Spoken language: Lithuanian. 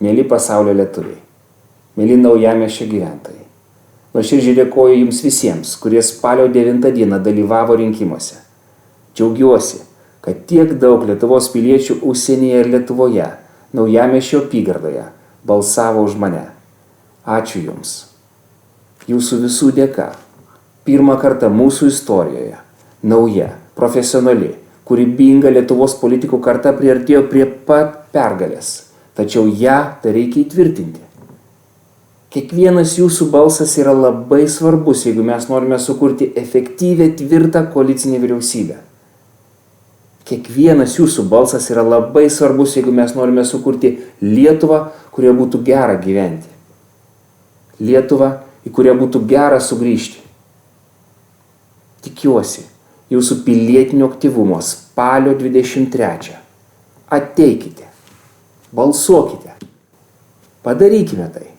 Mėly pasaulio lietuviai, mėly Naujamiesčio gyventojai, nuoširdžiai dėkoju jums visiems, kurie spalio 9 dieną dalyvavo rinkimuose. Džiaugiuosi, kad tiek daug Lietuvos piliečių užsienyje ir Lietuvoje, Naujamiesčio apygardoje, balsavo už mane. Ačiū jums. Jūsų visų dėka. Pirmą kartą mūsų istorijoje nauja, profesionali, kūrybinga Lietuvos politikų karta priartėjo prie pat pergalės. Tačiau ją tai reikia įtvirtinti. Kiekvienas jūsų balsas yra labai svarbus, jeigu mes norime sukurti efektyvę, tvirtą koalicinę vyriausybę. Kiekvienas jūsų balsas yra labai svarbus, jeigu mes norime sukurti Lietuvą, kurioje būtų gera gyventi. Lietuvą, į kurią būtų gera sugrįžti. Tikiuosi jūsų pilietinio aktyvumo spalio 23. Ateikite, balsuokite, padarykime tai.